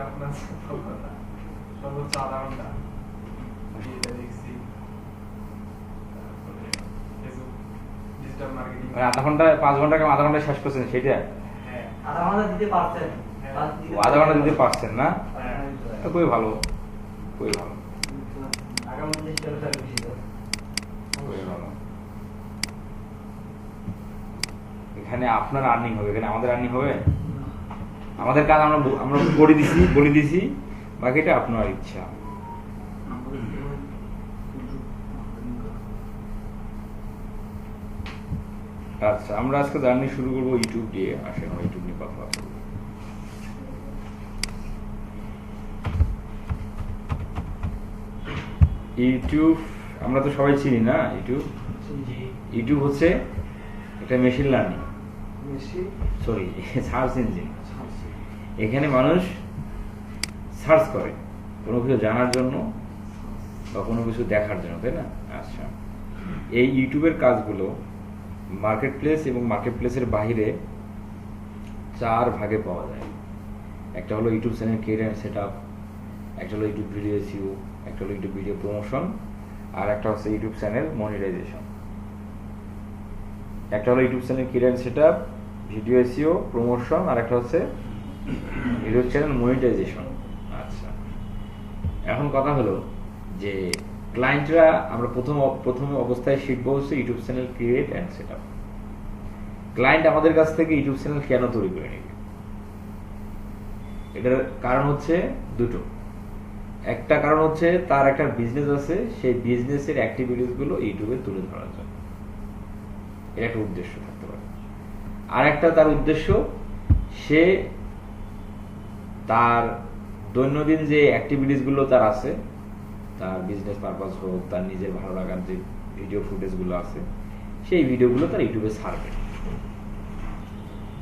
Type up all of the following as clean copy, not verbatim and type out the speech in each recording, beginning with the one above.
আপনার সফলতা সর্বোচ্চ আধা ঘন্টা এটা দেখছি। তারপরে ফেসবুক ডিজিটাল মার্কেটিং আধা ঘন্টা 5 ঘন্টা কেমন আধা ঘন্টা শেষ করছেন সেটা? হ্যাঁ আধা ঘন্টা দিতে পারছেন? আধা ঘন্টা দিতে পারছেন না? হ্যাঁ খুবই ভালো, খুবই ভালো, আগামী চেষ্টা করে বেশি তো। খুবই ভালো। এখানে আপনার আর্নিং হবে, এখানে আমাদের আর্নিং হবে। আমাদের কাজ আমরা বলে দিছি, বাকিটা আপনার ইচ্ছা। আচ্ছা, আমরা আজকে জার্নি শুরু করবো ইউটিউব দিয়ে। আসেন ইউটিউব নিয়ে কথা বলবো। ইউটিউব আমরা তো সবাই চিনি না। ইউটিউব হচ্ছে একটা machine learning, sorry search engine. এখানে মানুষ সার্চ করে কোনো কিছু জানার জন্য বা কোনো কিছু দেখার জন্য, তাই না? আচ্ছা, এই ইউটিউবের কাজগুলো মার্কেট প্লেস এবং মার্কেট প্লেসের বাইরে 4 ভাগে পাওয়া যায়। একটা হলো YouTube channel create and set up, একটা হলো ইউটিউব ভিডিও এসইও, একটা হলো ইউটিউব ভিডিও প্রমোশন, আর একটা হচ্ছে ইউটিউব চ্যানেল মনিটাইজেশন। একটা হলো YouTube channel create and set up, video SEO, promotion, আর একটা হচ্ছে ইউটিউব চ্যানেল মনিটাইজেশন। আচ্ছা, এখন কথা হলো যে ক্লায়েন্টরা আমরা প্রথমে অবস্থায় শিখবো হচ্ছে YouTube channel create and set up. Client আমাদের কাছ থেকে ইউটিউব চ্যানেল কেন তৈরি করে নেবে? এটার কারণ হচ্ছে দুটো। একটা কারণ হচ্ছে তার একটা বিজনেস আছে, সেই বিজনেসের অ্যাক্টিভিটিস গুলো ইউটিউবে তুলে ধরার জন্য, এটা একটা উদ্দেশ্য থাকতে পারে। আর একটা তার উদ্দেশ্য, সে তার দৈনন্দিন যে অ্যাক্টিভিটিস গুলো তার আছে, তার বিজনেস পারপাস হোক, তার নিজের ভালো লাগার যে ভিডিও ফুটেজ গুলো আছে, সেই ভিডিওগুলো তার ইউটিউবে ছাড়বে।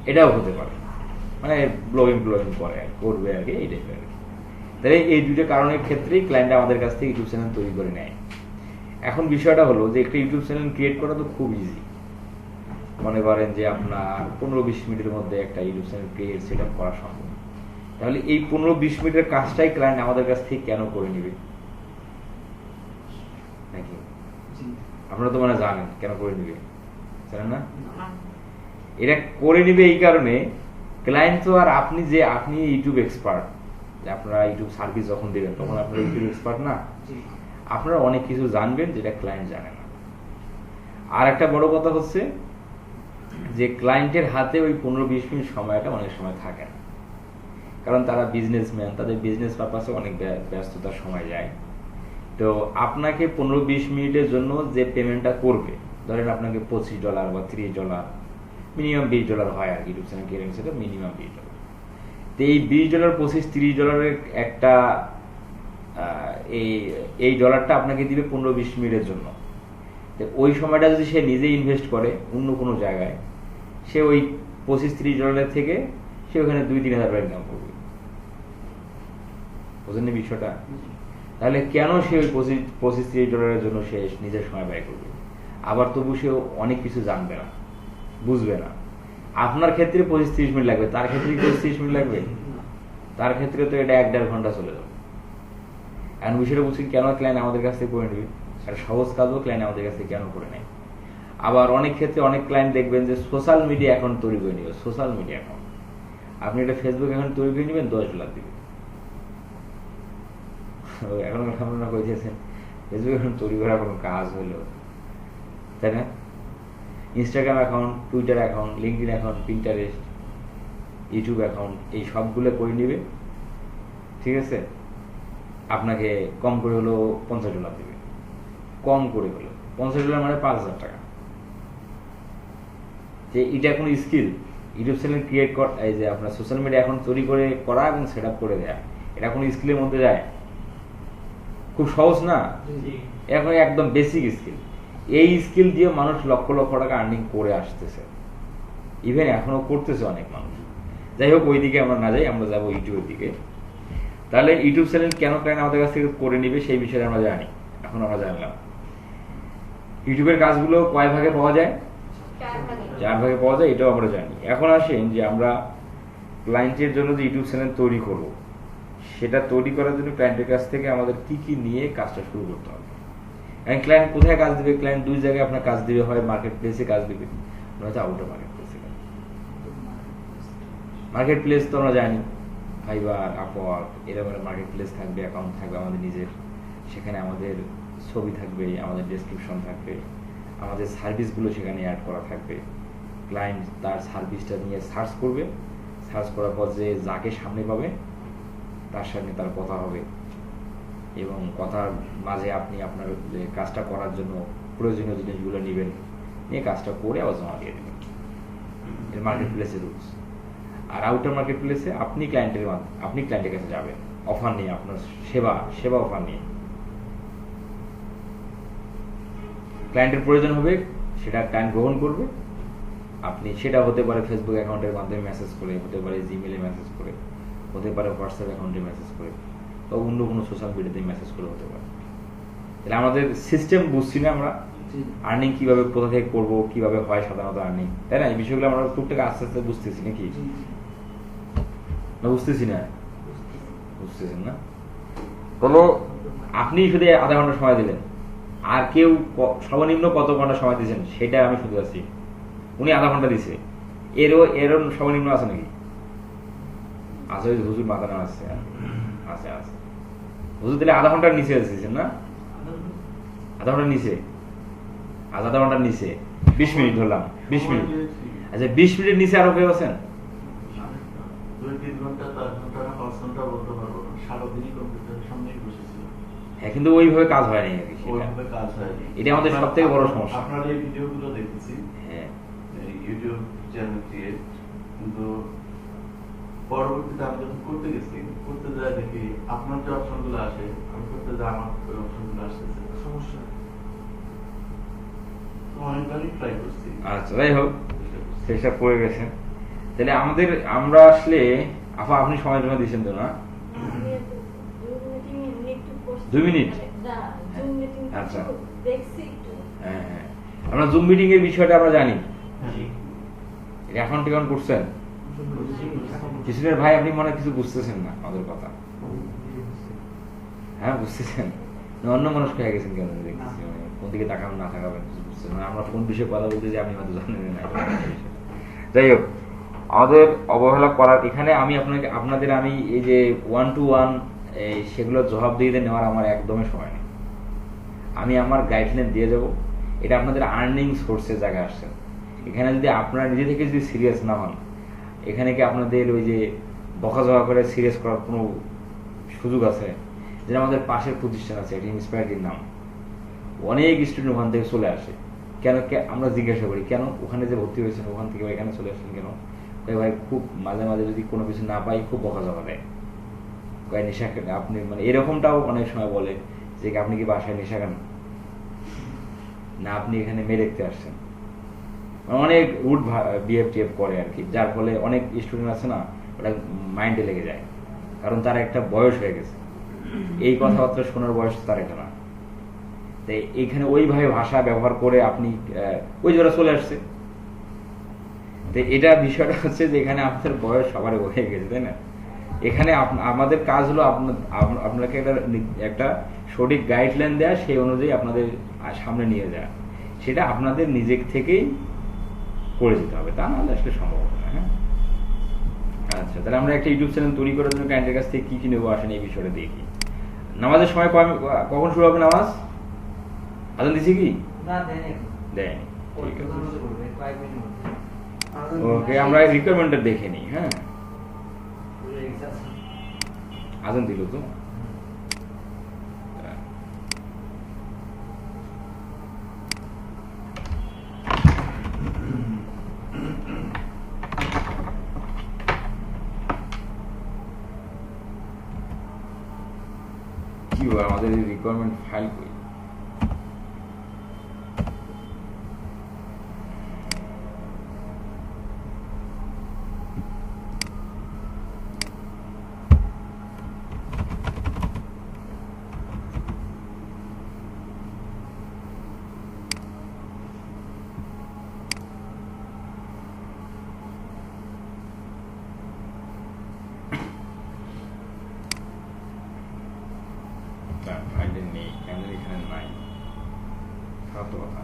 এটাও হতে পারে, মানে ব্লগিং করবে আর কি, এই টাইপের আর কি। তাহলে এই দুটো কারণের ক্ষেত্রেই ক্লায়েন্ট আমাদের কাছ থেকে ইউটিউব চ্যানেল তৈরি করে নেয়। এখন বিষয়টা হলো যে একটা ইউটিউব চ্যানেল ক্রিয়েট করা তো খুব ইজি। মনে করেন যে আপনার 15-20 মিনিটের মধ্যে একটা YouTube channel create set up করা সম্ভব। তাহলে এই 15-20 মিনিটের কাজটাই ক্লায়েন্ট আমাদের কাছ থেকে কেন করে নেবে? নাকি আপনারা তো মানে জানেন কেন করে নিবে, জানেন না? এটা করে নিবে এই কারণে, ক্লায়েন্ট তো আর আপনি ইউটিউব এক্সপার্ট, আপনারা ইউটিউব সার্ভিস যখন দেবেন তখন আপনারা ইউটিউব এক্সপার্ট না, আপনারা অনেক কিছু জানবেন যেটা ক্লায়েন্ট জানে না। আর একটা বড় কথা হচ্ছে যে ক্লায়েন্টের হাতে ওই 15-20 মিনিট সময়টা অনেক সময় থাকে না, কারণ তারা বিজনেসম্যান, তাদের বিজনেস পারপাসে অনেক ব্যস্ততার সময় যায়। তো আপনাকে 15-20 মিনিটের জন্য যে পেমেন্টটা করবে, ধরেন আপনাকে $25 বা $30, মিনিমাম $20 হয় আর ইউটিউব চ্যানেল ক্রিয়েট সেটা মিনিমাম $20। তো এই $20, $25, $30 একটা এই ডলারটা আপনাকে দিবে 15-20 মিনিটের জন্য। তো ওই সময়টা যদি সে নিজে ইনভেস্ট করে অন্য কোনো জায়গায়, সে ওই $25-30 থেকে সে ওখানে $2-3 ইনকাম করবে। বুঝলেন বিষয়টা? তাহলে কেন সে ওই $25-30 জন্য সে নিজের সময় ব্যয় করবে? আবার তবু সে অনেক কিছু জানবে না, বুঝবে না। আপনার ক্ষেত্রে 25-30 মিনিট লাগবে, তার ক্ষেত্রে 25-30 মিনিট লাগবে? তার ক্ষেত্রে তো এটা 1-1.5 ঘন্টা চলে যাবে। এখন বিষয়টা বুঝছি কেন ক্লায়েন্ট আমাদের কাছ থেকে করে নেবে। একটা সহজ কাজও ক্লায়েন্ট আমাদের কাছ থেকে কেন করে নেয়। আবার অনেক ক্ষেত্রে অনেক ক্লায়েন্ট দেখবেন যে সোশ্যাল মিডিয়া অ্যাকাউন্ট তৈরি করে নেবে। সোশ্যাল মিডিয়া অ্যাকাউন্ট, আপনি একটা ফেসবুক অ্যাকাউন্ট তৈরি করে নেবেন, $10 দিবে। এখন আপনারা কইতেছেন ফেসবুক অ্যাকাউন্ট তৈরি করা কোনো কাজ হলো, তাই না? Instagram account, Twitter account, LinkedIn account, Pinterest, YouTube account, এই সবগুলো করে নেবে, ঠিক আছে? আপনাকে কম করে হলো $50 দেবে, কম করে হলো $50 মানে $5,000। যে এটা কোনো স্কিল, ইউটিউব চ্যানেল ক্রিয়েট করা, এই যে আপনার সোশ্যাল মিডিয়া অ্যাকাউন্ট তৈরি করে করা এবং সেট আপ করে দেয়া, এটা কোনো স্কিলের মধ্যে যায়? খুব সহজ না? এখন একদম বেসিক স্কিল। এই স্কিল দিয়ে মানুষ লক্ষ লক্ষ টাকা আর্নিং করে আসতেছে, ইভেন এখনো করতেছে অনেক মানুষ। যাই হোক, ওই দিকে আমরা না যাই, আমরা যাবো ইউটিউবের দিকে। তাহলে ইউটিউব চ্যানেল কেন ক্লায়েন্ট আমাদের কাছ থেকে করে নিবে সেই বিষয়ে আমরা জানি। এখন আমরা জানলাম ইউটিউবের কাজগুলো কয় ভাগে পাওয়া যায়? 4 ভাগে পাওয়া যায়, এটাও আমরা জানি। এখন আসেন যে আমরা ক্লায়েন্টের জন্য যে ইউটিউব চ্যানেল তৈরি করব, সেটা তৈরি করার জন্য ক্লায়েন্টের কাছ থেকে আমাদের কি কি নিয়ে কাজটা শুরু করতে হবে। এবং ক্লায়েন্ট কোথায় কাজ দিবে, ক্লায়েন্ট দুই জায়গায় আপনার কাজ দিবে, হয় মার্কেট প্লেসে কাজ দিবে, নয়তো আউটার মার্কেট প্লেসে কাজ। মার্কেট প্লেস তো আমরা জানি, ফাইবার, আপওয়ার্ক, এরকম মার্কেট প্লেস থাকবে, অ্যাকাউন্ট থাকবে আমাদের নিজের, সেখানে আমাদের ছবি থাকবে, আমাদের ডেসক্রিপশন থাকবে, আমাদের সার্ভিসগুলো সেখানে অ্যাড করা থাকবে। ক্লায়েন্ট তার সার্ভিসটা নিয়ে সার্চ করবে, সার্চ করার পর যে যাকে সামনে পাবে তার সামনে তার কথা হবে, এবং কথার মাঝে আপনি আপনার যে কাজটা করার জন্য প্রয়োজনীয় জিনিসগুলো নেবেন, নিয়ে কাজটা করে আবার জমা দিয়ে দেবেন। এর মার্কেট প্লেসের রুলস। আর আউটার মার্কেট প্লেসে আপনি ক্লায়েন্টের কাছে যাবেন অফার নিয়ে, আপনার সেবা অফার নিয়ে। ক্লায়েন্টের প্রয়োজন হবে, সেটা ক্লায়েন্ট গ্রহণ করবে, আপনি সেটা হতে পারে ফেসবুক অ্যাকাউন্টের মাধ্যমে মেসেজ করে, হতে পারে জিমেলে মেসেজ করে, হতে পারে হোয়াটসঅ্যাপ অ্যাকাউন্টে মেসেজ করে, বা অন্য কোনো সোশ্যাল মিডিয়াতে মেসেজ করে হতে পারে। তাহলে আমাদের সিস্টেম বুঝছি না আমরা, আর্নিং কিভাবে কোথা থেকে করবো, কিভাবে হয় সাধারণত আর্নিং, তাই না? এই বিষয়গুলো আমরা টুকটাক আস্তে আস্তে বুঝতেছি নাকি? না বুঝতেছি না? বুঝতেছেন না? তাহলে আপনি শুধু আধা ঘন্টা সময় দিলেন, আর কেউ সর্বনিম্ন কত ঘন্টা সময় দিয়েছেন সেটা আমি শুধু আছি। উনি আধা ঘন্টা দিছে, এরও সর্বনিম্ন আছে নাকি? আছে, ওই হুজুর মাথা না আছে, আছে আছে হুজুর দিলে আধা ঘন্টার নিচে দিয়েছেন না? আধা ঘন্টার নিচে, আধা ঘন্টার নিচে 20 মিনিট ধরলাম, 20 মিনিট। আচ্ছা, 20 মিনিট নিচে আরো কেউ আছেন? 2-3 ঘন্টা, 4 ঘন্টা না 5 ঘন্টা বলতে পারবো না, সারাদিনই কম্পিউটারের সামনেই বসেছিল। হ্যাঁ, কিন্তু ওইভাবে কাজ হয় নাই আর কি। ওইভাবে কাজ হয়নি। এটা আমাদের সবথেকে বড় সমস্যা। আপনার এই ভিডিওগুলো দেখেছি, হ্যাঁ, ইউটিউব চ্যানেল ক্রিয়েট, কিন্তু পরবর্তীতে আমি যখন করতে গেছি, করতে যায় দেখি আপনার যে অপশনগুলো আসে, আমি করতে যাই আমার ওই অপশনগুলো আসতেছে, সমস্যা। তো অনেকবারই ট্রাই করছি। আচ্ছা, যাই হোক, চেষ্টা করে গেছেন। তাহলে আমরা আসলে আপনি সময় জমা দিয়েছেন তো না? 2 মিনিট? আচ্ছা, হ্যাঁ হ্যাঁ, আমরা জুম মিটিং এর বিষয়টা আমরা জানি। এখন টিকন করছেন কিশোরের ভাই, আপনি মনে হয় কিছু বুঝতেছেন না আমাদের কথা। হ্যাঁ, বুঝতেছেন? অন্য মানুষ হয়ে গেছেন কেন দেখতেছি, কোন দিকে তাকাবেন না তাকাবেন কিছু বুঝতেছেন না। আমরা কোন বিষয়ে কথা বলতে যে আপনি হয়তো জানেন না। যাই হোক, আমাদের অবহেলা করার এখানে আমি আপনাদের আমি এই যে 1-to-1 সেগুলো জবাবদিহিতে নেওয়ার আমার একদমই সময় নেই। আমি আমার গাইডলাইন দিয়ে যাব, এটা আপনাদের আর্নিং সোর্সের জায়গায় আসছেন। এখানে যদি আপনারা নিজে থেকে যদি সিরিয়াস না হন, এখানে কি আপনাদের ওই যে বকাঝকা করে সিরিয়াস করার কোনো সুযোগ আছে? যেটা আমাদের পাশের প্রতিষ্ঠান আছে, এটা ইন্সপায়ারিটির নাম, অনেক স্টুডেন্ট ওখান থেকে চলে আসে। কেন আমরা জিজ্ঞাসা করি কেন ওখানে যে ভর্তি হয়েছেন ওখান থেকে এখানে চলে আসেন কেন? ভাই খুব মাঝে মাঝে যদি কোনো কিছু না পাই খুব বকাঝকা দেয়, নেশা আপনি মানে এরকমটাও অনেক সময় বলে যে আপনি কি বাসায় নেশা কেন না, আপনি এখানে মেয়ে দেখতে আসছেন। অনেক রুট বিহেভ করে আর কি, যার ফলে অনেক স্টুডেন্ট আছে না, ওটা মাইন্ডে লেগে যায়, কারণ তার একটা বয়স হয়ে গেছে, এই কথাবার্তা শোনার বয়স তার এটা না। তাই এইখানে ওইভাবে ভাষা ব্যবহার করে আপনি ওই যারা চলে আসছে, তো এটা বিষয়টা হচ্ছে যে এখানে আপনাদের বয়স সবারই হয়ে গেছে, তাই না? এখানে আমাদের কাজ হলো আপনাকে একটা সঠিক গাইডলাইন দেওয়া, সেই অনুযায়ী আপনাদের সামনে নিয়ে যাওয়া, সেটা আপনাদের নিজে থেকেই করে যেতে হবে, তা নাহলে আসলে সম্ভব হবে না। হ্যাঁ, আচ্ছা, তাহলে আমরা একটা ইউটিউব চ্যানেল তৈরি করার জন্য ক্লায়েন্টের কাছ থেকে কি কি নেবো আসেন এই বিষয়টা দেখি। নামাজের সময় কখন শুরু হবে নামাজ? আজান দিছি কি? দেয়নি। ওকে, আমরা রিকোয়ারমেন্টটা দেখে নিই। হ্যাঁ, আজান দিল তো? কি আমাদের রিকোয়ারমেন্ট ফাইল করি? ফাইলে নেই, ক্যামেরা এখানে নাই, খারাপ তো কথা।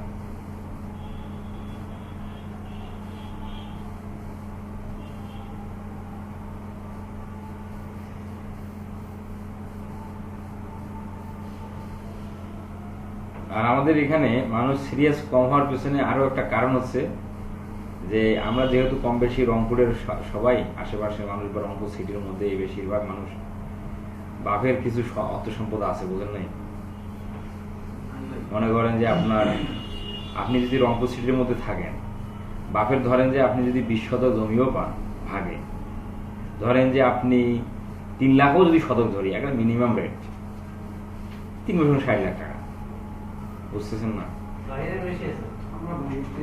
আর আমাদের এখানে মানুষ সিরিয়াস কম হওয়ার পেছনে আরো একটা কারণ হচ্ছে যে আমরা যেহেতু কম বেশি রংপুরের সবাই আশেপাশের মানুষ বা রংপুর সিটির মধ্যে বেশিরভাগ মানুষ বাপের কিছু অর্থ সম্পদ আছে, বুঝেন নাই? মনে করেন যে আপনি যদি রংপুর সিটির মধ্যে থাকেন, বাপের ধরেন যে আপনি যদি 20 শতক জমিও পান ভাগে, ধরেন যে আপনি 3 লাখও যদি শতক ধরি, একটা মিনিমাম রেট 360 লাখ টাকা, বুঝতেছেন না?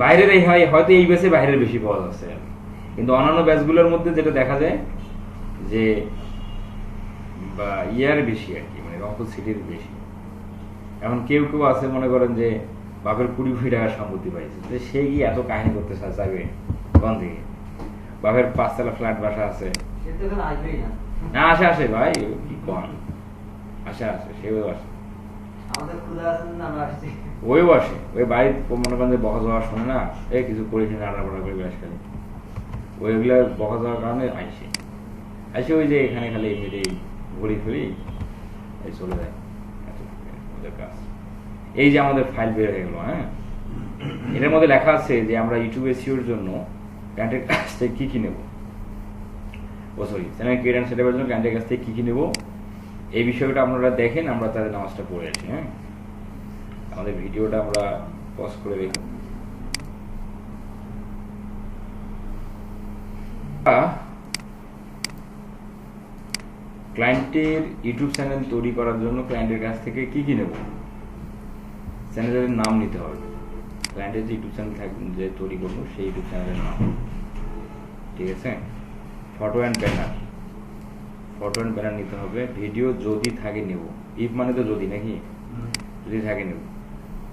বাইরের এই হয়তো এই বেসে বাইরের বেশি পাওয়া যাচ্ছে, কিন্তু অন্যান্য ব্যাচগুলোর মধ্যে যেটা দেখা যায় যে বা ইয়ার বেশি আর কি, মানে রংপুর সিটির বেশি। এখন কেউ কেউ আছে মনে করেন যে বাপের 20 কোটি টাকার সম্পত্তি পাইছে, যে সে কি এত কাহিনী করতে চাইবে কোন দিকে? বাপের 5 তলা ফ্ল্যাট বাসা আছে, না আসে ভাই, কি কন, আসে সেও আসে, ওইও আসে, ওই বাড়ি মনে করেন যে বকা যাওয়ার সময় না এই কিছু করেছি না, রান্না করে বেশ খালি ওইগুলা বকা যাওয়ার কারণে আসে ওই যে এখানে খালি এমনিতেই ঘুরি ফিরি এই চলে যায় ওদের কাজ। এই যে আমাদের ফাইল বের হয়ে গেল, হ্যাঁ, এটার মধ্যে লেখা আছে যে আমরা ইউটিউব এসইওর জন্য ক্লায়েন্টের কাছ থেকে কি কি নেব, চ্যানেল ক্রিয়েট এন্ড সেটআপের জন্য ক্লায়েন্টের কাছ থেকে কি কি নেব, এই বিষয়টা আপনারা দেখেন, আমরা তাদের নামাজটা পড়ে আসি। হ্যাঁ, আমাদের ভিডিওটা আমরা পজ করে দেখুন। ক্লায়েন্টের ইউটিউব চ্যানেল তৈরি করার জন্য ক্লায়েন্টের কাছ থেকে কি কি নেব, চ্যানেলের নাম নিতে হবে। ক্লায়েন্টের যে ইউটিউব চ্যানেল যে তৈরি করবো সেই ইউটিউব চ্যানেলের নাম, ঠিক আছে? ফটো অ্যান্ড ব্যানার নিতে হবে। ভিডিও যদি থাকে নেব, ইফ মানে তো যদি নাকি, যদি থাকে নেব।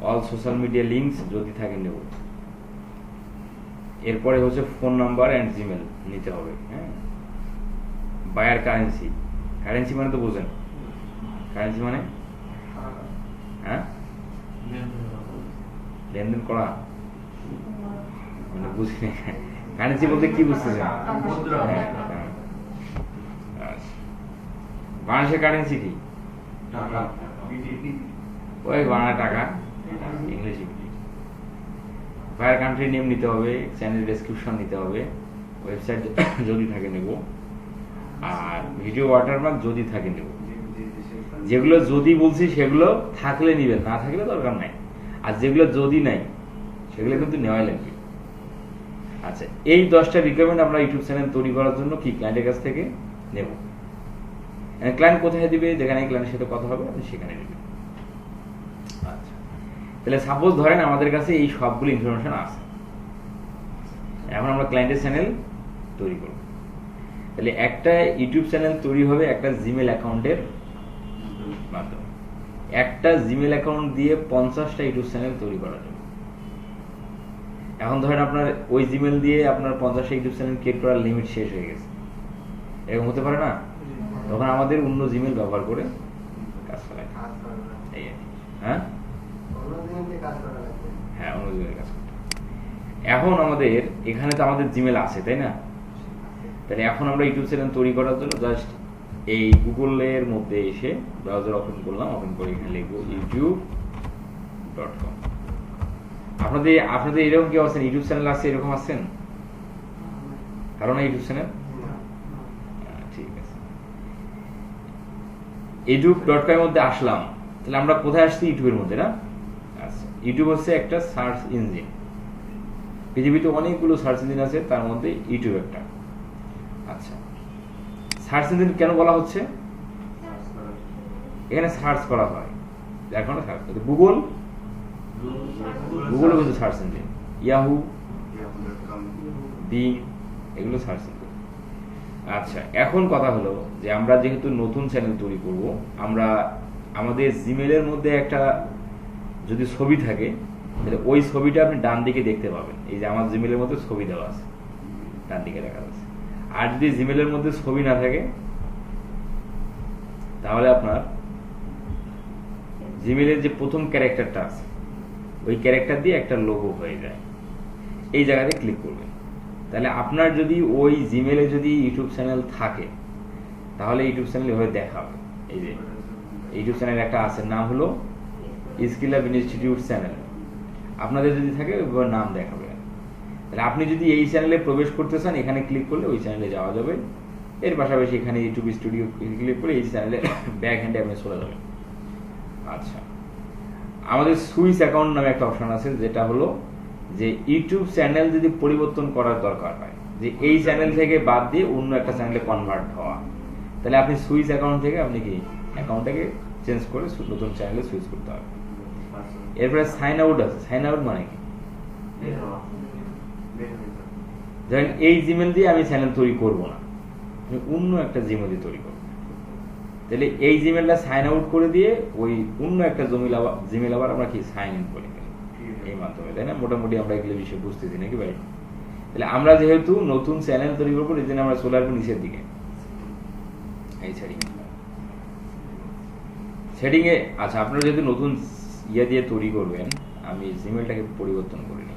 অল সোশ্যাল মিডিয়া লিঙ্কস যদি থাকে নেব। এরপরে হচ্ছে ফোন নাম্বার অ্যান্ড জিমেল নিতে হবে। হ্যাঁ, বায়ার কারেন্সি মানে তো বোঝেন, কারেন্সি মানে হ্যাঁ লেনদেন করা, মানে বুঝি না কারেন্সি বলতে কি বুঝতেছেন? বাংলাদেশের কারেন্সি কি? ওই বাংলা টাকা, ইংলিশ। বায়ার কান্ট্রি নেম নিতে হবে, চ্যানেল ডেসক্রিপশন নিতে হবে, ওয়েবসাইট যদি থাকে নেব, আর ভিডিও ওয়াটারমার্ক যদি থাকে নেব। যেগুলো যদি বলছি সেগুলো থাকলে নিবেন, না থাকলে দরকার নাই। আর যেগুলো যদি নাই সেগুলো কিন্তু নেওয়াই লাগবে। আচ্ছা, এই 10টা রিকোয়ারমেন্ট আমরা ইউটিউব চ্যানেল তৈরি করার জন্য কি ক্লায়েন্টের কাছ থেকে নেব। ক্লায়েন্ট কোথায় দিবে? যেখানে ক্লায়েন্টের সাথে কথা হবে আপনি সেখানে দিবেন। আচ্ছা, তাহলে সাপোজ ধরেন আমাদের কাছে এই সবগুলো ইনফরমেশন আছে, এখন আমরা ক্লায়েন্টের চ্যানেল তৈরি করব। তাহলে একটা ইউটিউব চ্যানেল তৈরি হবে একটা জিমেল অ্যাকাউন্টের মাধ্যমে। একটা জিমেল অ্যাকাউন্ট দিয়ে 50টা ইউটিউব চ্যানেল তৈরি করা যাবে। এখন ধরেন আপনার ওই জিমেল দিয়ে আপনার 50টা ইউটিউব চ্যানেল ক্রিয়েট করার লিমিট শেষ হয়ে গেছে, এরকম হতে পারে না? তখন আমাদের অন্য জিমেল ব্যবহার করে কাজ চালাই। হ্যাঁ, অন্য জিমেল কাজ করতে। এখন আমাদের এখানে তো আমাদের জিমেল আছে, তাই না? তাহলে এখন আমরা ইউটিউব চ্যানেল তৈরি করার জন্য জাস্ট এই গুগলের মধ্যে এসে ব্রাউজার ওপেন করলাম, ওপেন করে এখানে লিখবো youtube.com। আপনাদের এরকম কেউ আছেন ইউটিউব চ্যানেল আছে? এরকম আছেন কারণ ইউটিউব চ্যানেল? ঠিক আছে, youtube.com এর মধ্যে আসলাম। তাহলে আমরা কোথায় আসছি? ইউটিউবের মধ্যে, না? আচ্ছা, ইউটিউব হচ্ছে একটা সার্চ ইঞ্জিন। পৃথিবীতে অনেকগুলো সার্চ ইঞ্জিন আছে, তার মধ্যে ইউটিউব একটা। আচ্ছা, সার্চ ইঞ্জিন কেন বলা হচ্ছে? এখানে সার্চ করা হয়, যার কারণে সার্চ করতে। গুগল কিন্তু সার্চ ইঞ্জিন, ইয়াহু, বিং, এগুলো সার্চ ইঞ্জিন। আচ্ছা, এখন কথা হলো যে আমরা যেহেতু নতুন চ্যানেল তৈরি করব, আমরা আমাদের জিমেলের মধ্যে একটা যদি ছবি থাকে, তাহলে ওই ছবিটা আপনি ডান দিকে দেখতে পাবেন। এই যে আমার জিমেলের মধ্যে ছবি দেওয়া আছে, ডান দিকে দেখা যাচ্ছে। আর যদি জিমেলের মধ্যে ছবি না থাকে তাহলে আপনার জিমেলের যে প্রথম ক্যারেক্টারটা আছে ওই ক্যারেক্টার দিয়ে একটা লোগো হয়ে যায়, এই জায়গাতে ক্লিক করবেন। তাহলে আপনার যদি ওই জিমেলে যদি ইউটিউব চ্যানেল থাকে তাহলে ইউটিউব চ্যানেল এভাবে দেখাবে। এই যে ইউটিউব চ্যানেল একটা আছে, নাম হলো স্কিল ল্যাব ইনস্টিটিউট চ্যানেল, আপনাদের যদি থাকে ওইভাবে নাম দেখাবে। তাহলে আপনি যদি এই চ্যানেলে প্রবেশ করতে চান এখানে ক্লিক করলে ওই চ্যানেলে যাওয়া যাবে। এর পাশাপাশি এখানে ইউটিউব স্টুডিও ক্লিক করে এই চ্যানেলে ব্যাক হ্যান্ডে আপনি চলে যাবেন। আচ্ছা, আমাদের সুইচ অ্যাকাউন্ট নামে একটা অপশন আছে, যেটা হলো যে ইউটিউব চ্যানেল যদি পরিবর্তন করার দরকার হয়, যে এই চ্যানেল থেকে বাদ দিয়ে অন্য একটা চ্যানেলে কনভার্ট হওয়া, তাহলে আপনি সুইচ অ্যাকাউন্ট থেকে আপনি কি অ্যাকাউন্টটাকে চেঞ্জ করে নতুন চ্যানেলে সুইচ করতে হবে। এরপরে সাইন আউট আছে। সাইন আউট মানে কি? ধরেন এই জিমেল দিয়ে আমি চ্যানেল তৈরি করব না, আমি অন্য একটা জিমেল দিয়ে তৈরি করব, তাহলে এই জিমেলটা সাইন আউট করে দিয়ে ওই অন্য একটা জিমেল আবার আমরা কি সাইন ইন করে ফেলি এই মাধ্যমে, তাই না? মোটামুটি আমরা এগুলো বিষয়ে বুঝতেছি নাকি ভাই? তাহলে আমরা যেহেতু নতুন চ্যানেল তৈরি করবো এই জন্য আমরা চলে আসবো নিচের দিকে এই সেটিং এ। আচ্ছা, আপনারা যেহেতু নতুন ইয়ে দিয়ে তৈরি করবেন, আমি জিমেলটাকে পরিবর্তন করে নিই।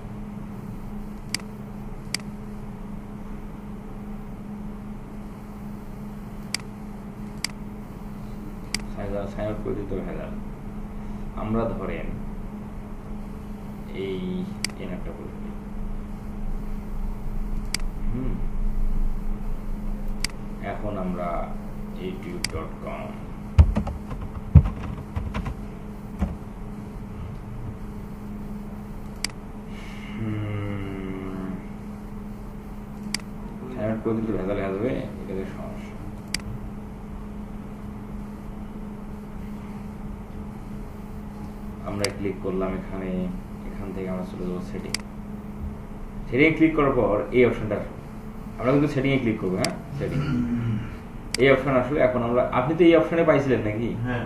সাইন আউট করে দিতে হবে। আমরা ধরেন এই একটা করে দিই। এখন আমরা youtube.com সাইন আউট করে দিতে ভেজাল হয়ে যাবে, এটাতে সমস্যা। আমরা ক্লিক করলাম এখানে, এখান থেকে আমরা চলে যাবো সেটিং। সেটিং ক্লিক করার পর এই অপশনটা আমরা কিন্তু সেটিং এ ক্লিক করবো। হ্যাঁ, সেটিং এই অপশন আসলে এখন আমরা, আপনি তো এই অপশনে পাইছিলেন নাকি? হ্যাঁ,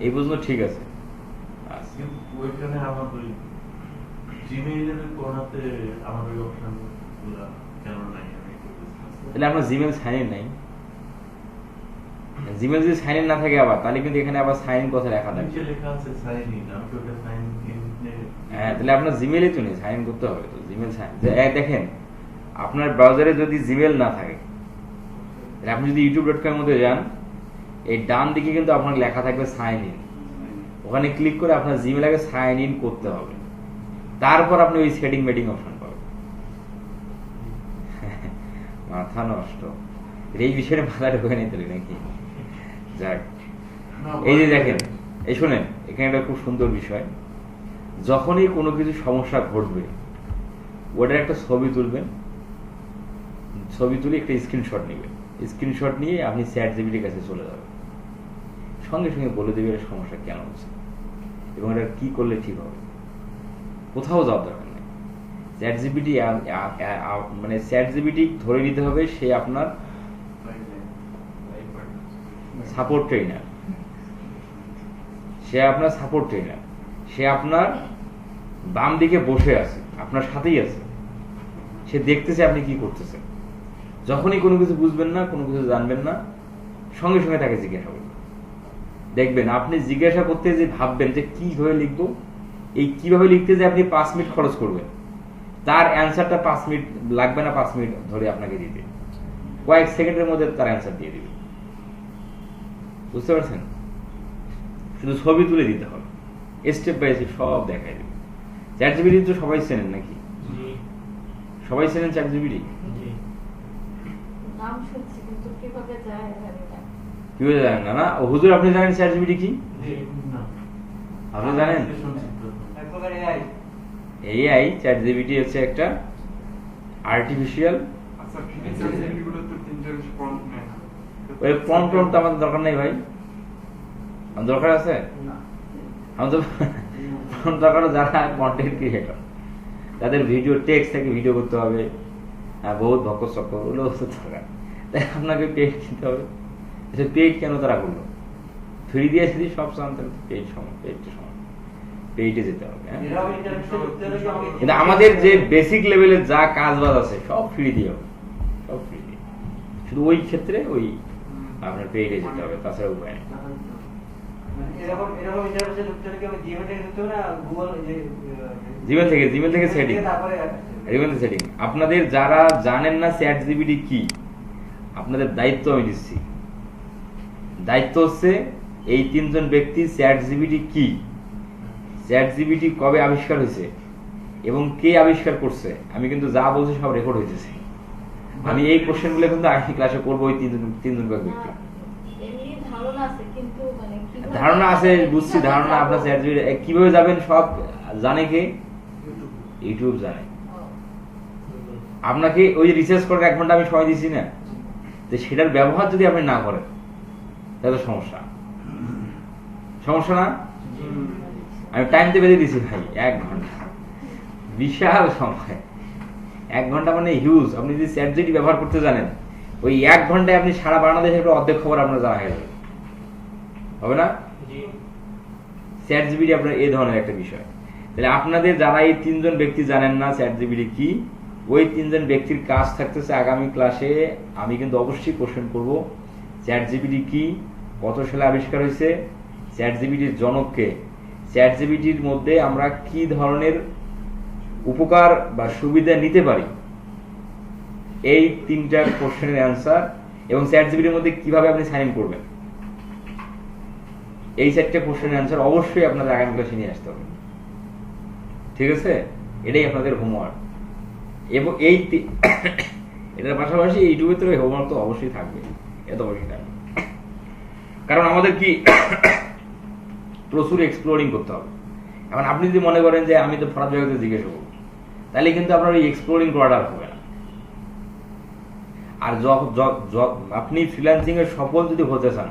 এই পর্যন্ত ঠিক আছে। কিন্তু ওইখানে আমার ওই জিমেইলের কোণাতে আমার ওই অপশনগুলো কেন নাই? তাহলে আপনার জিমেল সাইন ইন নাই। জিমেল যদি সাইন ইন না থাকে আবার, তাহলে কিন্তু এখানে আবার সাইন কথা লেখা থাকবে। নিচে লেখা আছে সাইন ইন, আমি তো ওটা সাইন ইন। হ্যাঁ, তাহলে আপনার জিমেলই তো নেই, সাইন ইন করতে হবে তো। জিমেল সাইন দেখেন, আপনার ব্রাউজারে যদি জিমেল না থাকে, তাহলে আপনি যদি youtube.com এর মধ্যে যান, এই ডান দিকে কিন্তু আপনার লেখা থাকবে সাইন ইন। ওখানে ক্লিক করে আপনার জিমেল আগে সাইন ইন করতে হবে, তারপর আপনি ওই সেটিং মেটিং অপশন পাবেন। মাথা নষ্ট, এই বিষয়ে মাথা ঢুকে নিতে নাকি? যাক, এই যে দেখেন, এই শোনেন, এখানে একটা খুব সুন্দর বিষয়, যখনই কোনো কিছু সমস্যা ঘটবে ওটার একটা ছবি তুলবেন, ছবি তুলে একটা স্ক্রিনশট নেবেন, স্ক্রিনশট নিয়ে আপনি চ্যাটজিপিটির কাছে চলে যাবেন, সঙ্গে সঙ্গে বলে দেবে এর সমস্যা কেন হচ্ছে এবং এটা কি করলে ঠিক হবে। কোথাও যাওয়ার দরকার নেই। চ্যাটজিপিটি মানে চ্যাটজিপিটি ধরে নিতে হবে সে আপনার সাপোর্ট ট্রেনার, সে আপনার সাপোর্ট ট্রেনার, সে আপনার বাম দিকে বসে আছে, আপনার সাথেই আছে, সে দেখতেছে আপনি কি করতেছেন। যখনই কোনো কিছু বুঝবেন না, কোনো কিছু জানবেন না, সঙ্গে সঙ্গে তাকে জিজ্ঞাসা করবেন। দেখবেন আপনি জিজ্ঞাসা করতে যে ভাববেন যে কিভাবে লিখবো, এই কিভাবে লিখতে যে আপনি 5 মিনিট খরচ করবেন, তার অ্যান্সারটা 5 মিনিট লাগবে না, 5 মিনিট ধরে আপনাকে দিতে, কয়েক সেকেন্ডের মধ্যে তার অ্যান্সার দিয়ে দিবে। বুঝতে পারছেন? শুধু ছবি তুলে দিতে হবে, স্টেপ বাই স্টেপ সব দেখাই দেবে। চ্যাটজিপিটি তো সবাই চেনেন নাকি? সবাই চেনেন চ্যাটজিপিটি? কিভাবে জানেন না? না হুজুর, আপনি জানেন চ্যাটজিপিটি কি? আপনি জানেন? এআই চ্যাটজিপিটি হচ্ছে একটা আর্টিফিশিয়াল। ওই প্রম্পট তো আমাদের দরকার নেই ভাই, আমার দরকার আছে? আমাদের দরকার যারা কন্টেন্ট ক্রিয়েটর, তাদের ভিডিও টেক্সট থেকে ভিডিও করতে হবে, বহুত ভক্ত চক্কর, ওগুলো হচ্ছে দরকার। তাই আপনাকে পেজ কিনতে হবে। পেজ কেন তারা করলো? ফ্রি দিয়ে যদি সব চান, পেজ সময়, পেজটা সময়, পেজে যেতে হবে। কিন্তু আমাদের যে বেসিক লেভেলের যা কাজ বাজ আছে সব ফ্রি দিয়ে হবে, সব ফ্রি দিয়ে। শুধু ওই ক্ষেত্রে ওই আপনার পেজে যেতে হবে, তাছাড়া উপায় নেই। মানে এরকম ইন্টারফেসে ঢুকতে হলে কি আমি জিমেল থেকে ঢুকতে হবে না গুগল যে জিমেল থেকে সেটিং, তারপরে জিমেল থেকে সেটিং। আপনাদের যারা জানেন না চ্যাট জিপিটি কি, আপনাদের দায়িত্ব আমি দিচ্ছি। দায়িত্ব হচ্ছে এই 3 জন ব্যক্তি চ্যাট জিপিটি কি, চ্যাট জিপিটি কবে আবিষ্কার হয়েছে এবং কে আবিষ্কার করছে, আমি কিন্তু যা বলছি সব রেকর্ড হইতেছে। আমি এই কোশ্চেনগুলো কিন্তু আগামী ক্লাসে করবো ওই 3 জন ব্যক্তি। ধারণা আছে, বুঝছি ধারণা আপনার চ্যাট জিপিটি কিভাবে যাবেন সব জানে কে, ইউটিউব জানে। আপনাকে ওই রিসার্চ করার 1 ঘন্টা আমি সময় দিচ্ছি না, যে সেটার ব্যবহার যদি আপনি না করেন তাহলে সমস্যা না। আমি টাইম তো বেঁধে দিছি ভাই, 1 ঘন্টা বিশাল সময়। 1 ঘন্টা মানে হিউজ। আপনি যদি চ্যাট জিপিটি ব্যবহার করতে জানেন, ওই 1 ঘন্টায় আপনি সারা বাংলাদেশের অর্ধেক খবর আপনার জানা হয়ে যাবে, হবে না? চ্যাট জিপিটি আপনার এই ধরনের একটা বিষয়। তাহলে আপনাদের যারা এই 3 জন ব্যক্তি জানেন না চ্যাট জিপিটি কি, ওই 3 জন ব্যক্তির কাজ থাকতেছে আগামী ক্লাসে আমি কিন্তু অবশ্যই কোশ্চেন করব চ্যাট জিপিটি কি, কত সালে আবিষ্কার হয়েছে, চ্যাট জিপিটির জনককে, চ্যাট জিপিটির মধ্যে আমরা কি ধরনের উপকার বা সুবিধা নিতে পারি, এই 3টা কোশ্চেনের অ্যান্সার, এবং চ্যাট জিপিটির মধ্যে কিভাবে আপনি সাইন ইন করবেন, এই 4টা কোশ্চেনের অ্যান্সার অবশ্যই আপনাদের আগামী ক্লাসে নিয়ে আসতে হবে। ঠিক আছে, এটাই আপনাদের হোমওয়ার্ক। এবং এটার পাশাপাশি ইউটিউবে তো হোমওয়ার্ক তো অবশ্যই থাকবে, এত অবশ্যই থাকবে, কারণ আমাদের কি প্রচুর এক্সপ্লোরিং করতে হবে। এখন আপনি যদি মনে করেন যে আমি তো ফরাদ ভাইকে জিজ্ঞেস করবো, তাহলে কিন্তু আপনার ওই এক্সপ্লোরিং করাটা হবে না। আর আপনি ফ্রিল্যান্সিং এর সফল যদি হতে চান,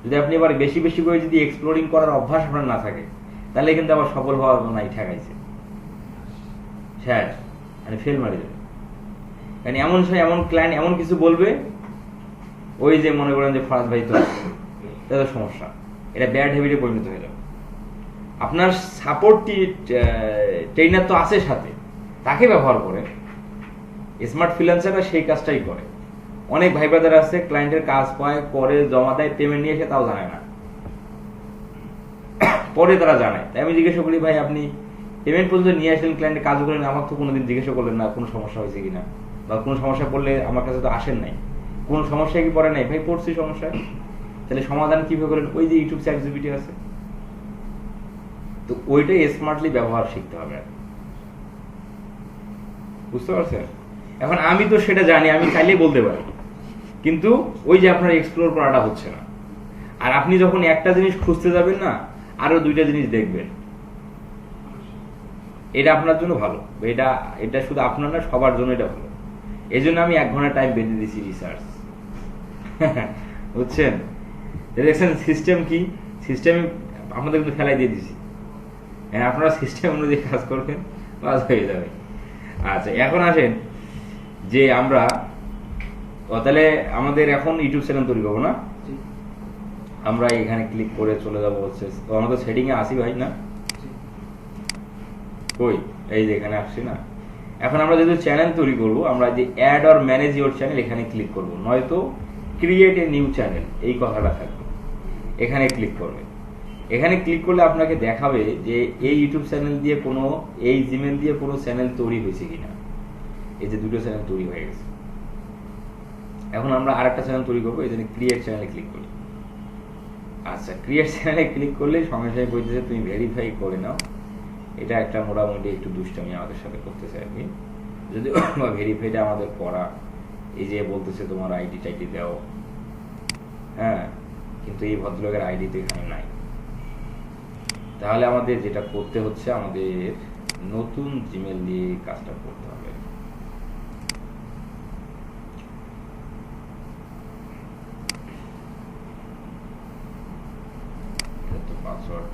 যদি আপনি এবার বেশি বেশি করে যদি এক্সপ্লোরিং করার অভ্যাস আপনার না থাকে, তাহলে কিন্তু আবার সফল হওয়ার নাই, ঠেকাইছে শেষ, মানে ফেল মারি যাবে। কারণ এমন এমন ক্লায়েন্ট এমন কিছু বলবে, ওই যে মনে করেন যে ফরাদ ভাই তো তাদের সমস্যা, এটা ব্যাড হ্যাবিটে পরিণত হয়ে যাবে। আপনার সাপোর্ট ট্রেনার তো আছে সাথে, তাকে ব্যবহার করে। স্মার্ট ফ্রিল্যান্সাররা সেই কাজটাই করে। অনেক ভাই ব্রাদার আছে ক্লায়েন্টের কাজ পায়, করে জমা দেয়, পেমেন্ট নিয়ে এসে তাও জানে না, পরে তারা জানায়। তাই আমি জিজ্ঞাসা করি, ভাই আপনি পেমেন্ট পর্যন্ত নিয়ে আসলেন, ক্লায়েন্টের কাজ করেন, আমার তো কোনোদিন জিজ্ঞাসা করলেন না কোনো সমস্যা হয়েছে কিনা, বা কোনো সমস্যা পড়লে আমার কাছে তো আসেন নাই, কোনো সমস্যা কি পড়ে নাই? ভাই পড়ছি সমস্যায়, তাহলে সমাধান কিভাবে করেন? ওই যে ইউটিউব চ্যাট জিপিটি আছে, তো ওইটাই স্মার্টলি ব্যবহার শিখতে হবে, বুঝতে পারছেন? এখন আমি তো সেটা জানি, আমি চাইলেই বলতে পারি, কিন্তু ওই যে আপনার এক্সপ্লোর করাটা হচ্ছে না। আর আপনি যখন একটা জিনিস খুঁজতে যাবেন না, আরো 2টা জিনিস দেখবেন, এটা আপনার জন্য ভালো। এটা শুধু আপনার না, সবার জন্য এটা ভালো। এই জন্য আমি 1 ঘন্টা টাইম বেঁধে দিচ্ছি রিসার্চ, বুঝছেন? দেখছেন সিস্টেম কি, সিস্টেম আপনাদের কিন্তু ফেলাই দিয়ে দিচ্ছি। হ্যাঁ, আপনারা সিস্টেম অনুযায়ী কাজ করবেন, কাজ হয়ে যাবে। আচ্ছা, এখন আসেন যে আমরা তাহলে আমাদের এখন ইউটিউব চ্যানেল তৈরি করবো না? আমরা এখানে ক্লিক করে চলে যাবো হচ্ছে, তো আমাদের সেটিং এ আসি ভাই না, কই এই যে এখানে আসছি না। এখন আমরা যেহেতু চ্যানেল তৈরি করব, আমরা যে add or manage your channel এখানে ক্লিক করব, নয়তো ক্রিয়েট এ নিউ চ্যানেল এই কথাটা থাকবে, এখানে ক্লিক করবে। এখানে ক্লিক করলে আপনাকে দেখাবে যে এই ইউটিউব চ্যানেল দিয়ে কোনো, এই জিমেল দিয়ে কোনো চ্যানেল তৈরি হয়েছে কিনা। এই যে 2টো চ্যানেল তৈরি হয়ে গেছে। এখন আমরা আরেকটা চ্যানেল তৈরি করবো, এই জন্য ক্রিয়েট চ্যানেলে ক্লিক করি। আচ্ছা, ক্রিয়েট চ্যানেলে ক্লিক করলে সঙ্গে সঙ্গে বলতেছে তুমি ভেরিফাই করে নাও। এটা একটা মোটামুটি একটু দুষ্টামি আমাদের সাথে করতেছে আর কি, যদি ভেরিফাইটা আমাদের করা, এই যে বলতেছে তোমার আইডি টাইডি দাও, হ্যাঁ, কিন্তু এই ভদ্রলোকের আইডি তো এখানে নাই। তাহলে আমাদের যেটা করতে হচ্ছে, আমাদের নতুন জিমেল দিয়ে কাজটা করতে হবে। পাসওয়ার্ড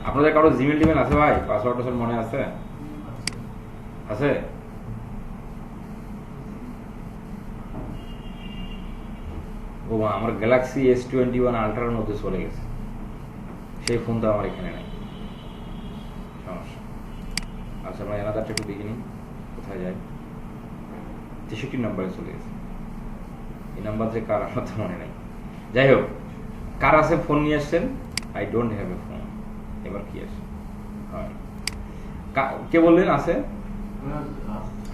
আপনাদের কারো জিমেল টিমেল আছে ভাই? পাসওয়ার্ড টাসওয়ার্ড মনে আছে? আছে? ও মা, আমার গ্যালাক্সি S21 আলট্রার মধ্যে চলে গেছে, সেই ফোন তো আমার এখানে নাই, সমস্যা। আচ্ছা আমরা এনাদারটা একটু দেখিনি কোথায় যায়। 63 নম্বরে চলে গেছে। এই নাম্বার যে কার আমার তো মনে নাই। যাই হোক, কার আছে ফোন নিয়ে আসছেন? I don't have a phone. এবার কি আছে? হয় কে বললেন আছে?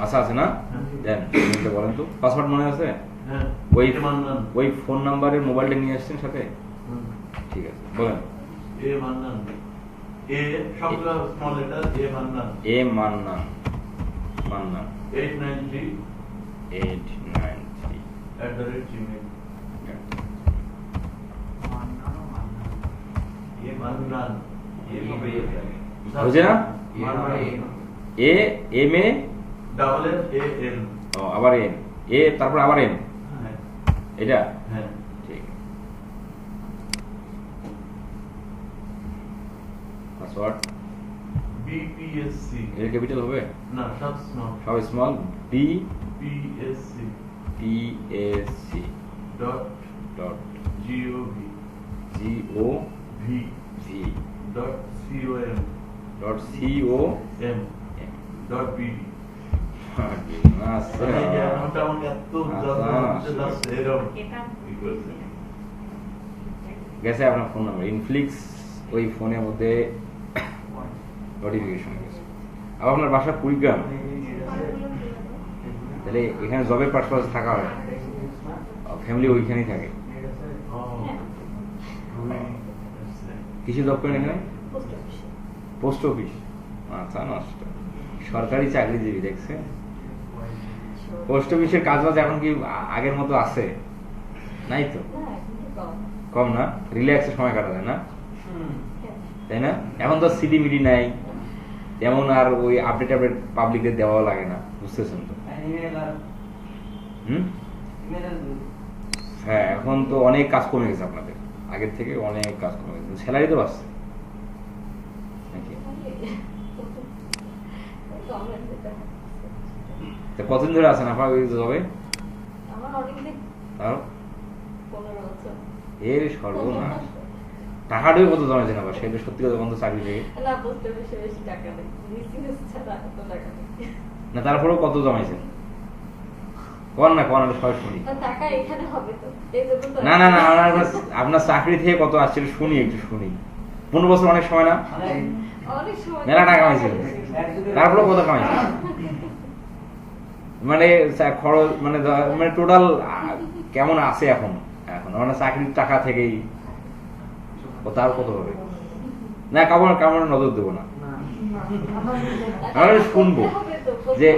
আচ্ছা আছে না? দেন বলেন তো, পাসওয়ার্ড মনে আছে? ওই ফোন নাম্বারের মোবাইলটা নিয়ে আসছেন সাথে? ঠিক আছে বলেন। এ মান্নান, এ সবগুলো small letter, A Mannan, A Mannan, Mannan 893 @gmail। A Mannan, বুঝে না? A M A double A N, ও আবার এন, এ তারপর আবার এন, এটা হ্যাঁ ঠিক। পাসওয়ার্ড বিপিএসসি, এর ক্যাপিটাল হবে না সব স্মল, সব small, B PSC PSC dot dot GOV GO V V dot COM dot CO M dot BD. আচ্ছা মোটামুটি এত জাস্ট এরকম গেছে আপনার ফোন নাম্বার ইনফ্লিক্স, ওই ফোনের মধ্যে নোটিফিকেশন গেছে। আবার আপনার বাসা কুড়িগ্রাম, তাহলে এখানে জবের পারপাস থাকা হয়, ফ্যামিলি ওইখানেই থাকে। কিসে জব করেন এখানে? Post office. আচ্ছা নষ্ট, সরকারি চাকরিজীবী দেখছেন। পোস্ট অফিসের কাজ বাজ এখন কি আগের মতো আছে? নাই তো, কম না? রিল্যাক্সে সময় কাটা যায় না, তাই না? এখন তো সিডি মিডি নাই যেমন, আর ওই আপডেট আপডেট পাবলিকদের দেওয়া লাগে না, বুঝতেছেন তো? হ্যাঁ এখন তো অনেক কাজ কমে গেছে আপনাদের, আগের থেকে অনেক কাজ কমে গেছে, স্যালারি তো বাড়ছে নাকি? কতদিন ধরে আছেন আপনার ওই জবে? এর সর্বনাশ, টাকাটাই কত জমাইছেন আবার, সেটা সত্যি কথা বন্ধ চাকরি থেকে না, তারপরেও কত জমাইছেন? কর না কর, সবাই শুনি। না না না, আপনার চাকরি থেকে কত আসছে শুনি, একটু শুনি। 15 বছর অনেক সময় না? মেলা টাকা কামাইছেন, তারপরেও কত কামাইছেন? মানে খরচ মানে মানে টোটাল কেমন আছে এখন? এখন মানে চাকরির টাকা থেকেই তার কত হবে? না কামড় কামড় নজর দেবো না, আমি শুনবো যে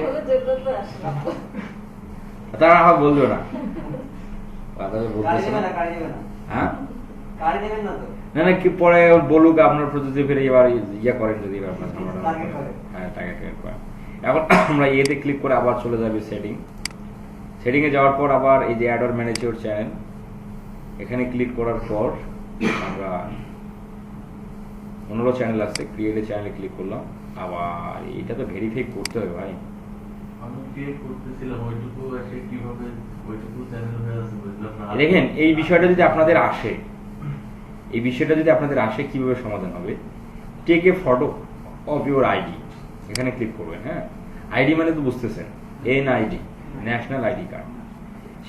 তারা বললো না, বলতেছে হ্যাঁ না না কি পরে বলুক আপনার প্রযুক্তি ফিরে এবার ইয়া করেন যদি আপনার হ্যাঁ টাকা করেন। এখন আমরা ইয়েতে ক্লিক করে আবার চলে যাবে সেটিং এ যাওয়ার পর আবার এই যে add or manage your channel, এখানে ক্লিক করার পর আমরা 15 চ্যানেল আছে, ক্রিয়েট এ চ্যানেলে ক্লিক করলাম। আবার এটা তো ভেরিফাই করতে হবে ভাই, আমি ক্রিয়েট করতেছিলাম ওইটুকু এসে কিভাবে ওইটুকু চ্যানেল হয়ে আছে বুঝলাম না। দেখেন এই বিষয়টা যদি আপনাদের আসে, এই বিষয়টা যদি আপনাদের আসে কিভাবে সমাধান হবে? Take a photo of your ID, এখানে ক্লিক করবেন। হ্যাঁ আইডি মানে তো বুঝতেছেন, এনআইডি, ন্যাশনাল আইডি কার্ড,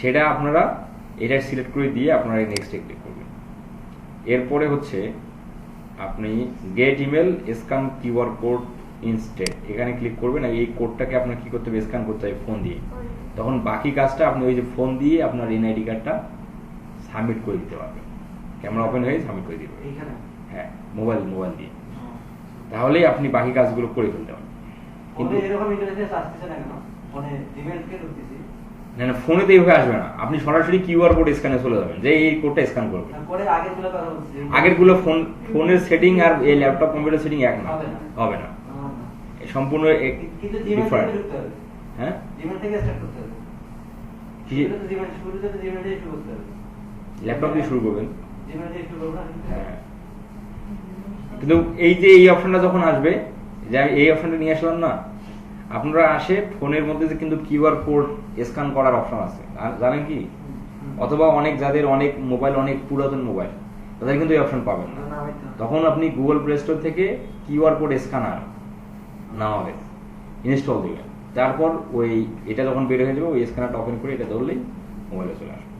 সেটা আপনারা এটা সিলেক্ট করে দিয়ে আপনারা নেক্সটে ক্লিক করবেন। এরপরে হচ্ছে আপনি get email scan QR code instead, এখানে ক্লিক করবেন। এই কোডটাকে আপনার কি করতে হবে? স্ক্যান করতে হবে ফোন দিয়ে। তখন বাকি কাজটা আপনি ওই যে ফোন দিয়ে আপনার এনআইডি কার্ডটা সাবমিট করে দিতে পারবেন, ক্যামেরা ওপেন হয়ে সাবমিট করে দিবেন। হ্যাঁ মোবাইল দিয়ে, তাহলেই আপনি বাকি কাজগুলো করে ফেলতে পারবেন। কিন্তু না না ফোনেতে এইভাবে আসবে না, আপনি সরাসরি কিউআর কোড স্ক্যানে চলে যাবেন, যে এই কোডটা স্ক্যান করবেন। আগেরগুলো ফোনের সেটিং আর এই ল্যাপটপ কম্পিউটার সেটিং এক না, হবে না, সম্পূর্ণ ডিফারেন্ট। হ্যাঁ ল্যাপটপ দিয়ে শুরু করবেন। হ্যাঁ কিন্তু এই যে এই অপশনটা যখন আসবে, যে আমি এই অপশনটা নিয়ে আসলাম না, আপনারা আসে ফোনের মধ্যে যে কিন্তু কিউআর কোড স্ক্যান করার অপশন আছে, জানেন কি? অথবা অনেক যাদের অনেক মোবাইল, অনেক পুরাতন মোবাইল, তাদের কিন্তু এই অপশন পাবেন না। তখন আপনি গুগল প্লে স্টোর থেকে কিউআর কোড স্ক্যানার নামাবেন, ইনস্টল দিবেন, তারপর ওই এটা যখন বের হয়ে যাবে ওই স্ক্যানারটা ওপেন করে এটা ধরলেই মোবাইলে চলে আসবে।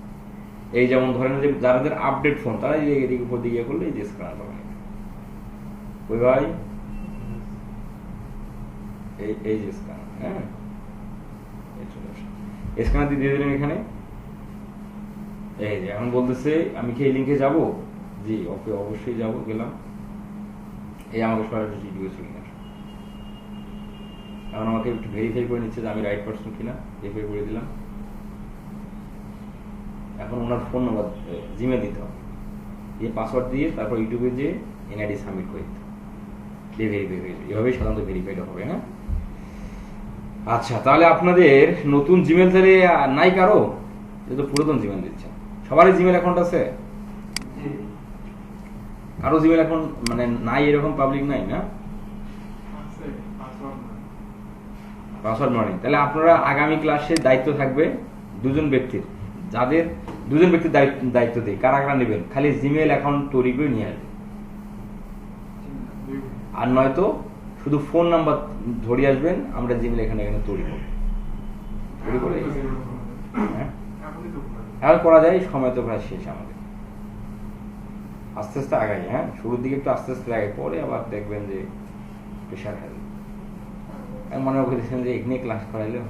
এই যেমন ধরেন যে যাদের আপডেট ফোন তারা এদিকে উপর দিকে করলে এই যে স্ক্যানার পাবেন। ওই ভাই এই যে স্ক্যানার, হ্যাঁ স্ক্যানার দিয়ে দিলেন এখানে। এই যে এখন বলতেছে আমি কি এই লিঙ্কে যাব? জি ওকে অবশ্যই যাব, গেলাম। এই আমাকে সরাসরি জিজ্ঞেস কিনা, এখন আমাকে একটু ভেরিফাই করে নিচ্ছে যে আমি রাইট পারসন কিনা, ভেরিফাই করে দিলাম। এখন ওনার ফোন নাম্বার জিমেল দিতে হবে, দিয়ে পাসওয়ার্ড দিয়ে তারপর ইউটিউবে যে এনআইডি সাবমিট করে দিতে হবে, দিয়ে ভেরিফাই হয়ে যাবে। এভাবেই সাধারণত ভেরিফাইড হবে না। আচ্ছা তাহলে আপনাদের নতুন জিমেল তাহলে নাই কারো? যেহেতু পুরাতন জিমেল দিচ্ছেন, সবারই জিমেল অ্যাকাউন্ট আছে? কারো জিমেল অ্যাকাউন্ট মানে নাই এরকম পাবলিক নাই না? Password morning. তাহলে আপনারা আগামী ক্লাসে দায়িত্ব থাকবে দুজন ব্যক্তির, যাদের দুজন ব্যক্তির দায়িত্ব দিই, কারা কারা নেবেন, খালি জিমেল অ্যাকাউন্ট তৈরি করে নিয়ে আসবে। আর নয়তো শুধু ফোন নাম্বার ধরে আসবেন, আমরা জিমেল এখানে তৈরি করব। তৈরি করে এখন করা যায়, সময় তো প্রায় শেষ আমাদের, আস্তে আস্তে আগাই। হ্যাঁ শুরুর দিকে একটু আস্তে আস্তে আগাই, পরে আবার দেখবেন যে প্রেশার খেলে। মনে করতেছেন যে এখানে ক্লাস করাইলো,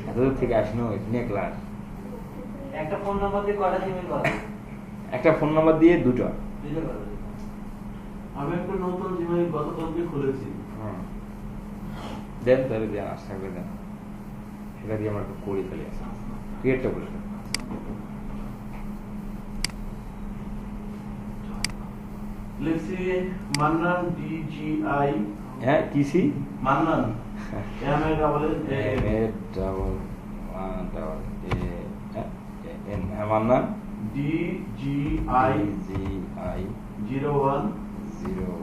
এতদূর থেকে আসলো এখানে ক্লাস। একটা ফোন নাম্বার দিয়ে কয়টা জিমেল পাবে? একটা ফোন নাম্বার দিয়ে দুটো। আমি একটা নতুন জিমেইল গতকালকে খুলেছি। দেন তাহলে দেন, আশা করে দেন, সেটা দিয়ে আমরা একটু করে ফেলে আসি, ক্রিয়েটটা করে ফেলি। লিখছি মান্নান DGI, হ্যাঁ TC Mannan Mannan DGI 01 01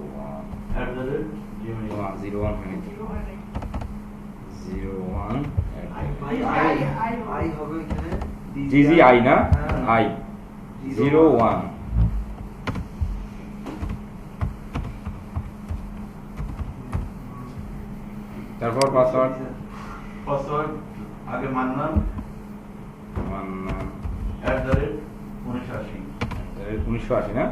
I হবে এখানে GGI না আই 01। তারপর পাসওয়ার্ড আগে মান্নান @1980 1980 না?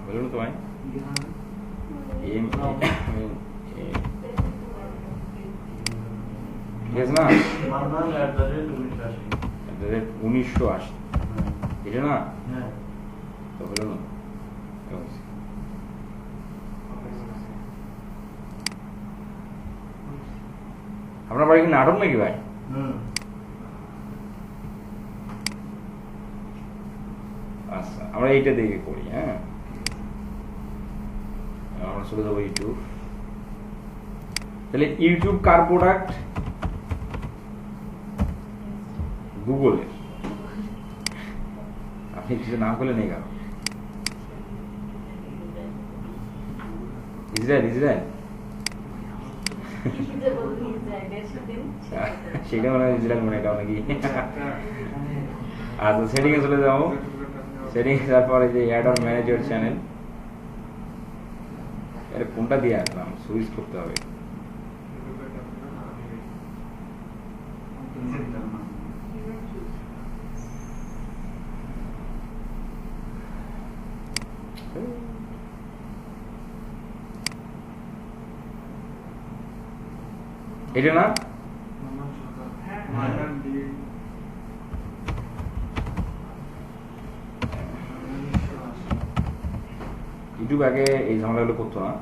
বলুন তো ভাই না মান্নান @1980 এটা না? হ্যাঁ তো বলুন না। আপনার বাড়ি কি নাটক নাকি ভাই? আচ্ছা আমরা এইটা দেখে করি। হ্যাঁ আমরা চলে যাবো ইউটিউব। তাহলে ইউটিউব কার প্রোডাক্ট? গুগলের। আপনি কিছু নাম করলে নেই কারো? ইসরায়েল সেটা মনে হয় ইসরায়েল মনে এটা নাকি। আচ্ছা সেটিং এ চলে যাবো। সেটিং তারপরে যে add or manage your channel, এর কোনটা দিয়ে আসলাম সুইচ করতে হবে। এটা না ইউটিউব আগে এই ঝামেলাগুলো করতো না,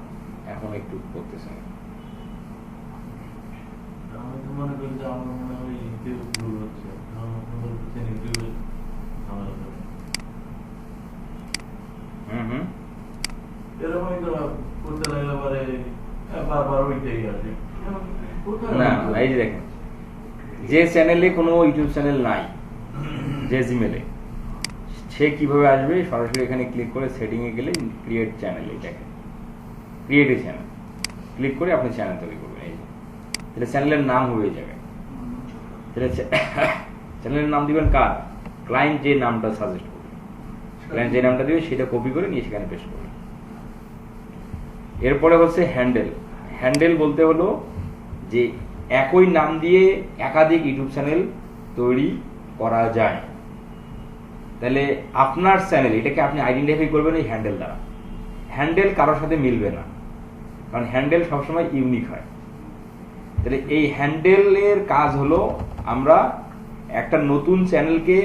এখন একটু করতেছে। আমি তো মনে করি যে আমার মনে হয় ইউটিউব ভুল হচ্ছে, ইউটিউবে এরকমই তো করতে লাগলে পরে বারবার ওইটাই আসে। না এই যে দেখেন, যে চ্যানেলে কোনো ইউটিউব চ্যানেল নাই, যে জিমেলে, সে কিভাবে আসবে? সরাসরি এখানে ক্লিক করে সেটিং এ গেলে ক্রিয়েট চ্যানেল, এটাকে ক্রিয়েট এ চ্যানেল ক্লিক করে আপনি চ্যানেল তৈরি করবেন। এই তাহলে চ্যানেলের নাম হয়ে যাবে। তাহলে চ্যানেলের নাম দিবেন কার? ক্লায়েন্ট যে নামটা সাজেস্ট করবে, ক্লায়েন্ট যে নামটা দিবে সেটা কপি করে নিয়ে সেখানে পেস্ট করবে। এরপরে হচ্ছে হ্যান্ডেল। হ্যান্ডেল বলতে হলো যে একই নাম দিয়ে একাধিক ইউটিউব চ্যানেল তৈরি করা যায়। তাহলে আপনার চ্যানেল এটাকে আপনি আইডেন্টিফাই করবেন এই হ্যান্ডেল দ্বারা। হ্যান্ডেল কারোর সাথে মিলবে না, কারণ হ্যান্ডেল সবসময় ইউনিক হয়। তাহলে এই হ্যান্ডেলের কাজ হলো আমরা একটা নতুন চ্যানেলকে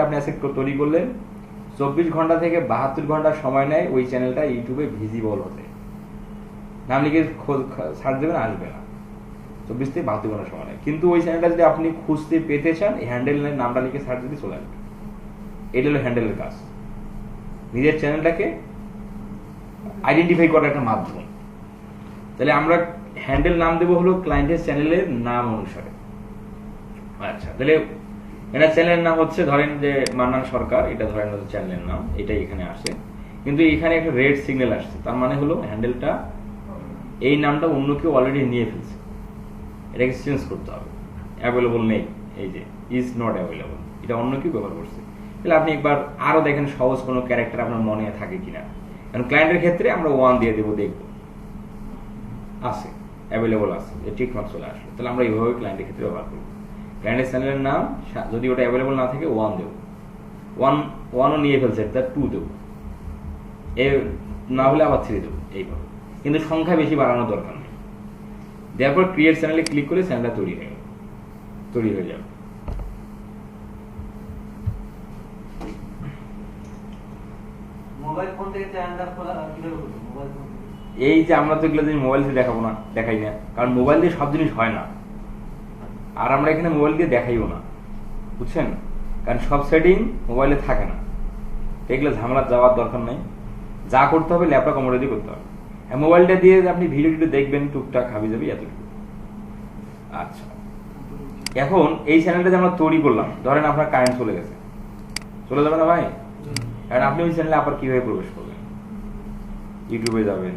আপনি আজকে তৈরি করলেন, 24 ঘন্টা থেকে 72 ঘন্টা সময় নেয় ওই চ্যানেলটা ইউটিউবে ভিজিবল হতে। নাম লিখে সার্চ দেবেন, আসবে না, 24 থেকে 72 ঘন্টা সময় নেয়। কিন্তু ওই চ্যানেলটা যদি আপনি খুঁজতে পেতে চান, এই হ্যান্ডেলের নামটা লিখে সার্চ দিতে চলে আসবে। এটা হলো হ্যান্ডেলের কাজ, নিজের চ্যানেলটাকে আইডেন্টিফাই করার একটা মাধ্যম। তাহলে আমরা হ্যান্ডেল নাম দেবো হলো ক্লায়েন্টের চ্যানেলের নাম অনুসারে। আচ্ছা, তাহলে এটা চ্যানেলের নাম হচ্ছে ধরেন যে মান্নান সরকার, এটা ধরেন চ্যানেলের নাম, এটাই এখানে আসে। কিন্তু এখানে একটা রেড সিগন্যাল আসছে, তার মানে হলো হ্যান্ডেলটা এই নামটা অন্য কেউ অলরেডি নিয়ে ফেলছে, এটাকে চেঞ্জ করতে হবে। অ্যাভেলেবল নেই, এই যে ইজ নট অ্যাভেলেবল, এটা অন্য কেউ ব্যবহার করছে। তাহলে আপনি একবার আরো দেখেন সহজ কোনো ক্যারেক্টার আপনার মনে থাকে কিনা। কারণ ক্লায়েন্টের ক্ষেত্রে আমরা 1 দিয়ে দেবো, দেখবো আছে অ্যাভেলেবল আছে, যে ঠিক মাত্র চলে আসলো। তাহলে আমরা এইভাবে ক্লায়েন্টের ক্ষেত্রে ব্যবহার করবো। ক্লায়েন্টের চ্যানেলের নাম যদি ওটা অ্যাভেলেবল না থাকে 1 দেবো, 1ও নিয়ে ফেলছে, তার 2 দেবো, এ না হলে আবার 3 দেবো, এইভাবে। কিন্তু সংখ্যা বেশি বাড়ানোর দরকার নেই। দেওয়ার পর ক্রিয়েট চ্যানেলে ক্লিক করে চ্যানেলটা তৈরি হয়ে যাবে। মোবাইল ফোন থেকে চ্যানেলটা খোলা কিভাবে করব? মোবাইল ফোন এই যে আমরা তো এগুলো মোবাইল দিয়ে দেখাবো না, দেখাই না, কারণ মোবাইল দিয়ে সব জিনিস হয় না, আর আমরা এখানে মোবাইল দিয়ে দেখাইও না, বুঝছেন? কারণ সব সেটিং মোবাইলে থাকে না, এগুলো ঝামেলা যাওয়ার দরকার নাই। যা করতে হবে ল্যাপটপ কম্পিউটার দিয়ে করতে হবে। মোবাইলটা দিয়ে আপনি ভিডিও দেখবেন, টুকটাক হাবি যাবে, এতটুকু। আচ্ছা, এখন এই চ্যানেলটা যে আমরা তৈরি করলাম, ধরেন আপনার কারেন্ট চলে গেছে, চলে যাবে না ভাই? কারণ আপনি ওই চ্যানেলে আবার কিভাবে প্রবেশ করবেন? ইউটিউবে যাবেন,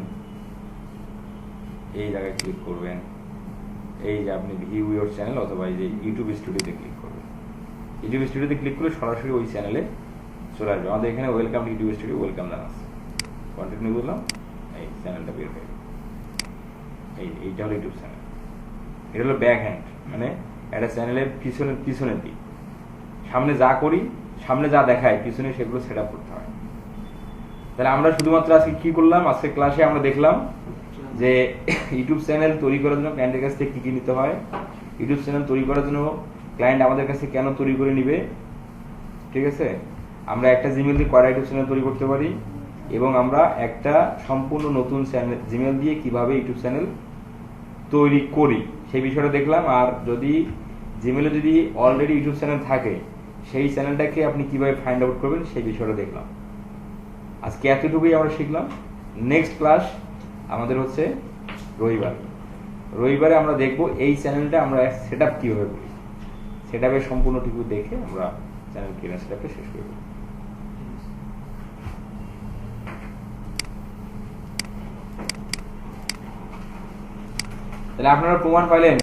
এই জায়গায় ক্লিক করবেন, এই যে আপনি ভিউ ইউর চ্যানেল, অথবা এই যে ইউটিউব স্টুডিওতে ক্লিক করবেন। ইউটিউব স্টুডিওতে ক্লিক করলে সরাসরি ওই চ্যানেলে চলে আসবে। আমাদের এখানে ওয়েলকাম ইউটিউব স্টুডিও, ওয়েলকাম জানাচ্ছে। কন্টিনিউ করলাম, এই চ্যানেলটা বের হয়ে গেল। এইটা হলো ইউটিউব চ্যানেল। এটা হলো ব্যাক হ্যান্ড, মানে একটা চ্যানেলের পিছনের দিক। সামনে যা করি, সামনে যা দেখায়, পিছনে সেগুলো সেট আপ করতে হয়। তাহলে আমরা শুধুমাত্র আজকে কি করলাম? আজকে ক্লাসে আমরা দেখলাম যে ইউটিউব চ্যানেল তৈরি করার জন্য ক্লায়েন্টের কাছ থেকে কি কি নিতে হয়, ইউটিউব চ্যানেল তৈরি করার জন্য ক্লায়েন্ট আমাদের কাছে কেন তৈরি করে নিবে, ঠিক আছে? আমরা একটা জিমেল দিয়ে কয়টা ইউটিউব চ্যানেল তৈরি করতে পারি, এবং আমরা একটা সম্পূর্ণ নতুন চ্যানেল জিমেল দিয়ে কিভাবে ইউটিউব চ্যানেল তৈরি করি সেই বিষয়টা দেখলাম। আর যদি জিমেলে যদি অলরেডি ইউটিউব চ্যানেল থাকে, সেই চ্যানেলটাকে আপনি কিভাবে ফাইন্ড আউট করবেন সেই বিষয়টা দেখলাম। আজকে এতটুকুই আমরা শিখলাম। নেক্সট ক্লাস আমাদের হচ্ছে রবিবারে আমরা দেখব এই চ্যানেলটা আমরা সেট আপ কীভাবে করি। সেট আপের সম্পূর্ণটুকু দেখে আমরা চ্যানেল ক্লিয়ার সেট আপটা শেষ করব। তাহলে আপনারা প্রমাণ পাইলেন।